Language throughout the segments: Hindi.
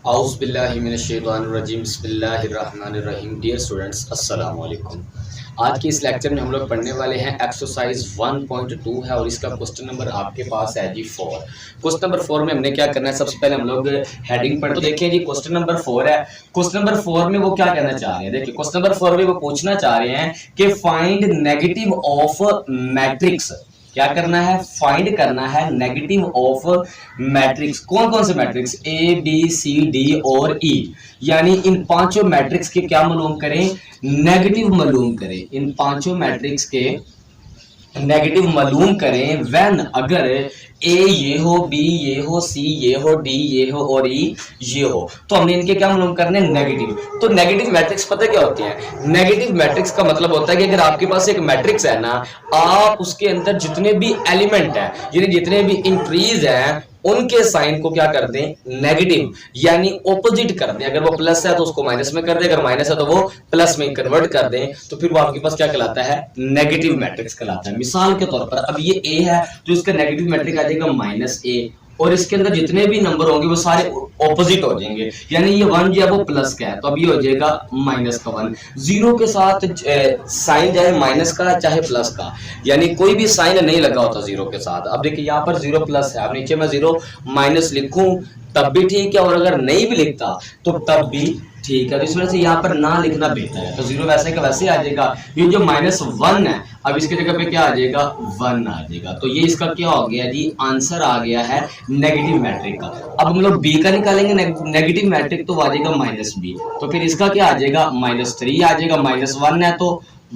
औज़ुबिल्लाहिमिनश्शैतानिर्रजीम बिस्मिल्लाहिर्रहमानिर्रहीम। डियर स्टूडेंट्स, अस्सलाम वालेकुम। आज के इस लेक्चर में हम लोग पढ़ने वाले हैं एक्सरसाइज 1.2 है और इसका क्वेश्चन नंबर आपके पास है जी 4। क्वेश्चन नंबर 4 में हमने क्या करना है, सबसे पहले हम लोग हेडिंग पढ़। तो देखिए जी, क्वेश्चन नंबर 4 है। क्वेश्चन नंबर 4 में वो क्या कहना चाह रहे हैं, देखिए क्वेश्चन नंबर 4 में वो पूछना चाह रहे हैं कि फाइंड नेगेटिव ऑफ मैट्रिक्स। क्या करना है, फाइंड करना है नेगेटिव ऑफ मैट्रिक्स। कौन कौन से matrix, A B C D और ई, यानी इन पांचों मैट्रिक्स के क्या मालूम करें, नेगेटिव मालूम करें। इन पांचों मैट्रिक्स के नेगेटिव मालूम करें व्हेन, अगर ए ये हो, बी ये हो, सी ये हो, डी ये हो और ई ये हो। तो हमने इनके क्या मालूम करने, नेगेटिव। तो नेगेटिव मैट्रिक्स पता क्या होती है, नेगेटिव मैट्रिक्स का मतलब होता है कि अगर आपके पास एक मैट्रिक्स है ना, आप उसके अंदर जितने भी एलिमेंट है, यानी जितने भी इंट्रीज हैं, उनके साइन को क्या कर दें, नेगेटिव, यानी ऑपोजिट कर दें। अगर वो प्लस है तो उसको माइनस में कर दें, अगर माइनस है तो वो प्लस में कन्वर्ट कर दें, तो फिर वो आपके पास क्या कहलाता है, नेगेटिव मैट्रिक्स कहलाता है। मिसाल के तौर पर अब ये ए है तो इसका नेगेटिव मैट्रिक्स आ जाएगा माइनस ए, और इसके अंदर जितने भी नंबर होंगे वो सारे ऑपोजिट हो जाएंगे, यानी ये 1 जो है वो प्लस का है तो अब ये हो जाएगा माइनस का 1। जीरो के साथ साइन चाहे माइनस का चाहे प्लस का, यानी कोई भी साइन नहीं लगा होता जीरो के साथ। अब देखिए यहाँ पर जीरो प्लस है, अब नीचे मैं जीरो माइनस लिखूं तब भी ठीक है, और अगर नहीं भी लिखता तो तब भी ठीक है। तो इस वजह से यहाँ पर ना लिखना बेहतर है। तो जीरो वैसे का वैसे आ जाएगा। ये जो -1 है, अब इसके जगह पे क्या आ जाएगा, 1 आ जाएगा। तो ये इसका क्या हो गया जी, आंसर आ गया है नेगेटिव मैट्रिक का। अब हम लोग बी का निकालेंगे नेगेटिव मैट्रिक, तो आ जाएगा -b। तो फिर इसका क्या आ जाएगा, -3 आ जाएगा। -1 है तो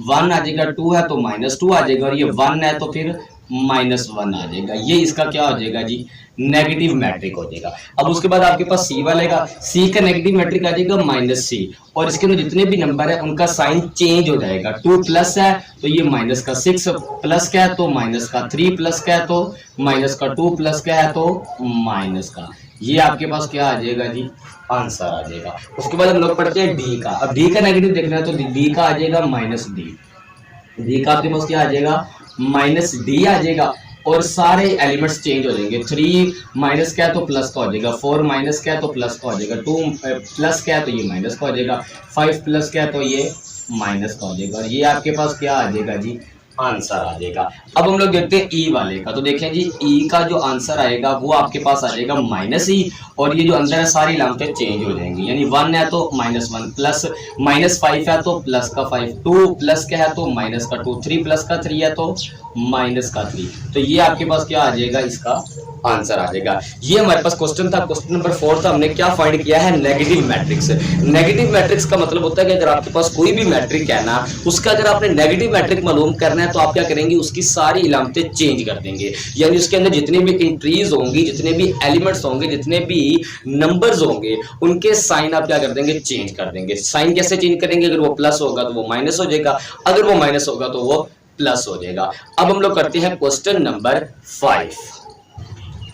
1 आ जाएगा, 2 है तो -2 आ जाएगा, और ये 1 है तो फिर -1 आ जाएगा। ये इसका क्या हो जाएगा जी, नेगेटिव मैट्रिक हो जाएगा। अब उसके बाद आपके पास सी वालेगा, सी का नेगेटिव मैट्रिक आ जाएगा -c, और इसके अंदर जितने भी नंबर है उनका साइन चेंज हो जाएगा। 2 प्लस है तो ये -6, प्लस का है तो -3, प्लस का है तो -2, प्लस का है तो का। ये आपके पास क्या आ जाएगा जी, आंसर आ जाएगा। उसके बाद हम लोग पढ़ते हैं डी का। अब डी का नेगेटिव देखना है तो डी का आ जाएगा -d। डी का आपके पास क्या आ जाएगा, -d आ जाएगा, और सारे एलिमेंट्स चेंज हो जाएंगे। 3 माइनस क्या है तो प्लस का हो जाएगा, 4 माइनस क्या है तो प्लस का हो जाएगा, 2 प्लस क्या है तो ये माइनस का हो जाएगा, 5 प्लस क्या है तो ये माइनस का हो जाएगा, और ये आपके पास क्या आ जाएगा जी, आंसर आ जाएगा। अब हम लोग देखते हैं ई वाले का। तो देखें जी, ई का जो आंसर आएगा वो आपके पास आ जाएगा -e, और ये जो अंदर है सारी लामतें चेंज हो जाएंगी, यानी 1 है तो -1, प्लस -5 है तो प्लस का 5, 2 प्लस का है तो -2, 3 प्लस का 3 है तो -3। तो ये आपके पास क्या आ जाएगा, इसका आंसर आ जाएगा। ये हमारे पास क्वेश्चन था, क्वेश्चन नंबर 4 था। हमने क्या फाइंड किया है, नेगेटिव मैट्रिक्स। नेगेटिव मैट्रिक्स का मतलब होता है कि अगर आपके पास कोई भी मैट्रिक है ना, उसका अगर आपने नेगेटिव मैट्रिक मालूम करना है तो आप क्या करेंगे, उसकी सारी इलामतें चेंज कर देंगे, यानी उसके अंदर जितने भी इंट्रीज होंगी, जितने भी एलिमेंट्स होंगे, जितने भी नंबर्स होंगे, उनके साइन आप क्या कर देंगे, चेंज कर देंगे। साइन कैसे चेंज करेंगे, अगर वो प्लस होगा तो वो माइनस हो जाएगा, अगर वो माइनस होगा तो वो प्लस हो जाएगा। अब हम लोग करते हैं क्वेश्चन नंबर 5।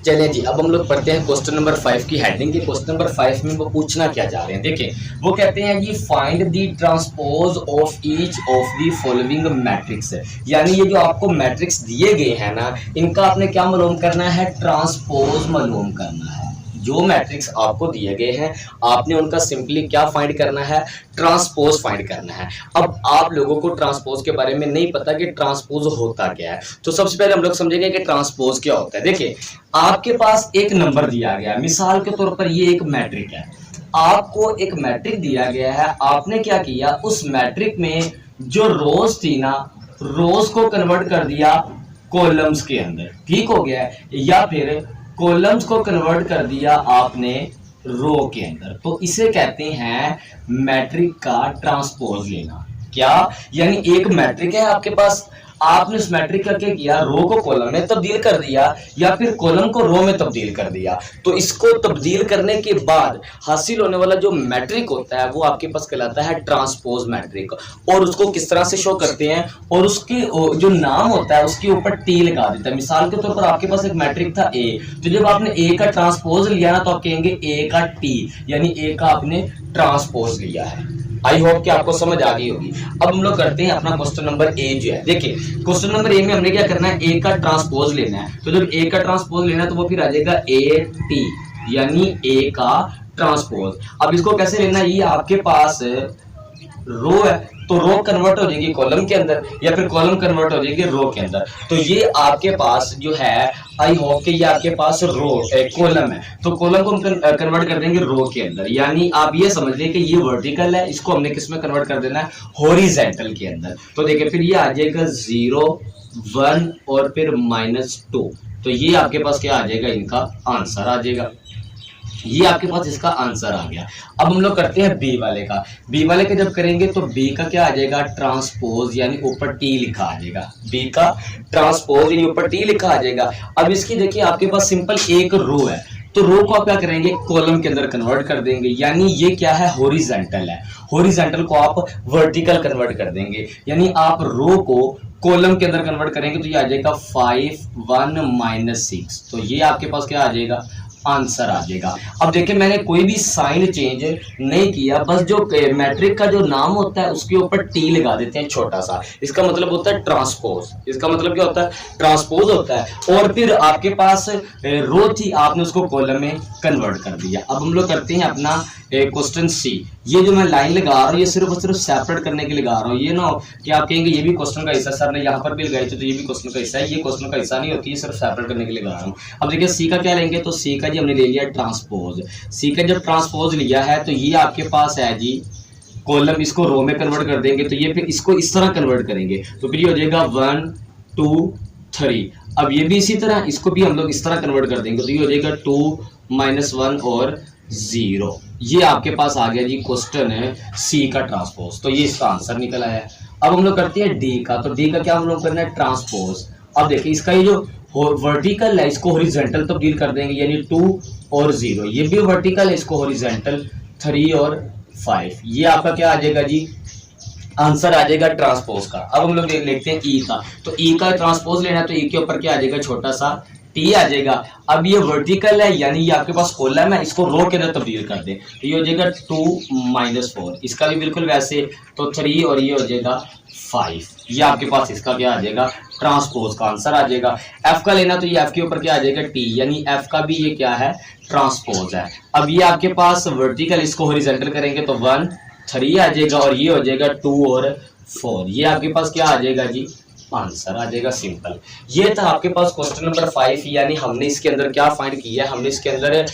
चलिए जी, अब हम लोग पढ़ते हैं क्वेश्चन नंबर 5 की हेडिंग के। क्वेश्चन नंबर 5 में वो पूछना क्या चाह रहे हैं, देखिए वो कहते हैं जी, find the transpose of each of the following matrix. यानी ये जो आपको मैट्रिक्स दिए गए हैं ना, इनका आपने क्या मालूम करना है, ट्रांसपोज मालूम करना है। जो मैट्रिक्स आपको दिए गए हैं आपने उनका सिंपली क्या फाइंड करना है, ट्रांसपोज फाइंड करना है। अब आप लोगों को ट्रांसपोज के बारे में नहीं पता कि ट्रांसपोज होता क्या है, तो सबसे पहले हम लोग समझेंगे कि ट्रांसपोज क्या होता है। देखिए, आपके पास एक नंबर दिया गया है, मिसाल के तौर पर ये एक मैट्रिक है। आपको एक मैट्रिक दिया गया है, आपने क्या किया, उस मैट्रिक में जो रोज थी ना, रोज को कन्वर्ट कर दिया कॉलम्स के अंदर, ठीक हो गया, या फिर कॉलम्स को कन्वर्ट कर दिया आपने रो के अंदर। तो इसे कहते हैं मैट्रिक का ट्रांसपोज लेना। क्या, यानी एक मैट्रिक है आपके पास, आपने उस मैट्रिक का क्या किया, रो को कॉलम में तब्दील कर दिया या फिर कॉलम को रो में तब्दील कर दिया। तो इसको तब्दील करने के बाद हासिल होने वाला जो मैट्रिक होता है वो आपके पास कहलाता है ट्रांसपोज मैट्रिक। और उसको किस तरह से शो करते हैं, और उसके जो नाम होता है उसके ऊपर टी लगा देता है। मिसाल के तौर पर आपके पास एक मैट्रिक था ए, तो जब आपने ए का ट्रांसपोज लिया ना तो आप कहेंगे ए का टी, यानी ए का आपने ट्रांसपोज लिया है। आई होप कि आपको समझ आ गई होगी। अब हम लोग करते हैं अपना क्वेश्चन नंबर ए जो है। देखिए क्वेश्चन नंबर ए में हमने क्या करना है, ए का ट्रांसपोज लेना है। तो जब ए का ट्रांसपोज लेना है तो वो फिर आ जाएगा ए टी, यानी ए का ट्रांसपोज। अब इसको कैसे लेना, ये आपके पास रो है तो रो कन्वर्ट हो जाएगी कॉलम के अंदर, या फिर कॉलम कन्वर्ट हो जाएगी रो के अंदर। तो ये आपके पास जो है, आई होप कि ये आपके पास रो कॉलम है, तो कॉलम को हम कन्वर्ट कर देंगे रो के अंदर। यानी आप ये समझ लें कि ये वर्टिकल है, इसको हमने किस में कन्वर्ट कर देना है, हॉरिजॉन्टल के अंदर। तो देखिए फिर ये आ जाएगा 0 1 और फिर -2। तो ये आपके पास क्या आ जाएगा, इनका आंसर आ जाएगा। ये आपके पास इसका आंसर आ गया। अब हम लोग करते हैं बी वाले का। बी वाले का जब करेंगे तो बी का क्या आ जाएगा, ट्रांसपोज, यानी ऊपर टी लिखा आ जाएगा। बी का ट्रांसपोज यानी ऊपर टी लिखा आ जाएगा। अब इसकी देखिए आपके पास सिंपल एक रो है, तो रो को आप क्या करेंगे, कॉलम के अंदर कन्वर्ट कर देंगे। यानी ये क्या है, हॉरिजॉन्टल है, हॉरिजॉन्टल को आप वर्टिकल कन्वर्ट कर देंगे। यानी आप रो को कॉलम के अंदर कन्वर्ट करेंगे तो ये आ जाएगा 5 1 -6। तो ये आपके पास क्या आ जाएगा, आंसर आ जाएगा। अब देखिए मैंने कोई भी साइन चेंज नहीं किया, बस जो मैट्रिक का जो नाम होता है उसके ऊपर टी लगा देते हैं छोटा सा। इसका मतलब होता है ट्रांसपोज। इसका मतलब क्या होता है, ट्रांसपोज होता है। और फिर आपके पास रो थी, आपने उसको कॉलम में कन्वर्ट कर दिया। अब हम लोग करते हैं अपना क्वेश्चन सी। ये जो मैं लाइन लगा रहा हूँ ये सिर्फ और सिर्फ सेपरेट करने के लिए लगा रहा हूँ। ये ना हो कि आप कहेंगे ये भी क्वेश्चन का हिस्सा, सर ने यहाँ पर भी लगाई थी तो ये भी क्वेश्चन का हिस्सा है। ये क्वेश्चन का हिस्सा नहीं होती है, सिर्फ सेपरेट करने के लिए लगा रहा हूँ। अब देखिए सी का क्या लेंगे, तो सी का जी हमने ले लिया ट्रांसपोज। सी का जब ट्रांसपोज लिया है तो ये आपके पास है जी कॉलम, इसको रो में कन्वर्ट कर देंगे तो ये फिर इसको इस तरह कन्वर्ट करेंगे तो फिर ये हो जाएगा 1 2 3। अब ये भी इसी तरह, इसको भी हम लोग इस तरह कन्वर्ट कर देंगे तो ये हो जाएगा 2 -1 और 0। ये आपके पास आ गया जी क्वेश्चन है सी का ट्रांसपोज। तो ये इसका आंसर निकला है। अब हम लोग करते हैं डी का। तो डी का क्या हम लोग करना है, ट्रांसपोज। अब देखिए इसका ये जो वर्टिकल है इसको हॉरिजॉन्टल तब्दील कर देंगे, यानी 2 और 0। ये भी वर्टिकल है, इसको हॉरिजॉन्टल 3 और 5। ये आपका क्या आ जाएगा जी, आंसर आ जाएगा ट्रांसपोज का। अब हम लोग लिखते हैं ई का। तो ई का ट्रांसपोज लेना है तो ई के ऊपर क्या आ जाएगा, छोटा सा टी आ जाएगा। अब ये वर्टिकल है यानी ये आपके पास कॉलम है, इसको रो के अंदर तब्दील कर दे तो ये हो जाएगा 2 -4। इसका भी बिल्कुल वैसे, तो 3 और ये हो जाएगा 5। ये आपके पास इसका क्या आ जाएगा, ट्रांसपोज का आंसर आ जाएगा। एफ का लेना तो ये एफ के ऊपर क्या आ जाएगा, टी, यानी एफ का भी ये क्या है, ट्रांसपोज है। अब ये आपके पास वर्टिकल, इसको हॉरिजॉन्टल करेंगे तो 1 3 आ जाएगा और ये हो जाएगा 2 और 4। ये आपके पास क्या आ जाएगा जी, आंसर आ जाएगा सिंपल। ये था आपके पास क्वेश्चन नंबर 5। यानी हमने इसके अंदर क्या फाइंड किया है, हमने इसके अंदर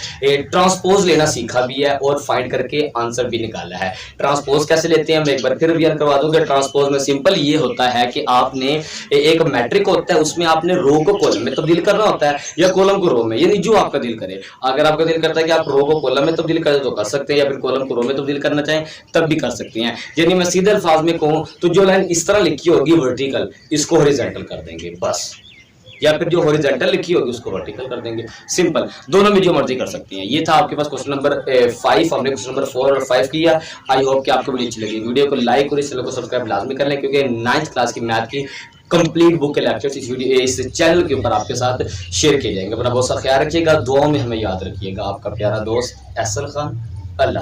ट्रांसपोज लेना सीखा भी है और फाइंड करके आंसर भी निकाला है। ट्रांसपोज कैसे लेते हैं, मैं एक बार फिर रिवीजन करवा दूं कि ट्रांसपोज में सिंपल ये होता है कि आपने एक मैट्रिक होता है, उसमें आपने रो को कॉलम में तब्दील करना होता है या कॉलम को रो में, यानी जो आपका दिल करे। अगर आपका दिल करता है कि आप रो को कॉलम में तब्दील करें तो कर सकते हैं, या फिर कॉलम को रो में तब्दील करना चाहें तब भी कर सकते हैं। यानी मैं सीधे अल्फाज में कहूं तो जो लाइन इस तरह लिखी होगी वर्टिकल, इसको हॉरिजॉन्टल कर देंगे बस, या फिर जो हॉरिजॉन्टल लिखी होगी उसको वर्टिकल कर देंगे। सिंपल, दोनों में जो मर्जी कर सकते हैं। ये था आपके पास क्वेश्चन नंबर 5। हमने क्वेश्चन नंबर 4 और 5 किया। आई होप कि आपको वीडियो अच्छी लगी। वीडियो को लाइक और इस चैनल को सब्सक्राइब लाजमी कर लें, क्योंकि 9th क्लास की मैथ की कंप्लीट बुक के लेक्चर्स इस चैनल के ऊपर आपके साथ शेयर किए जाएंगे। अपना बहुत सा ख्याल रखिएगा, दुआओं में हमें याद रखिएगा। आपका प्यारा दोस्त एहसन खान।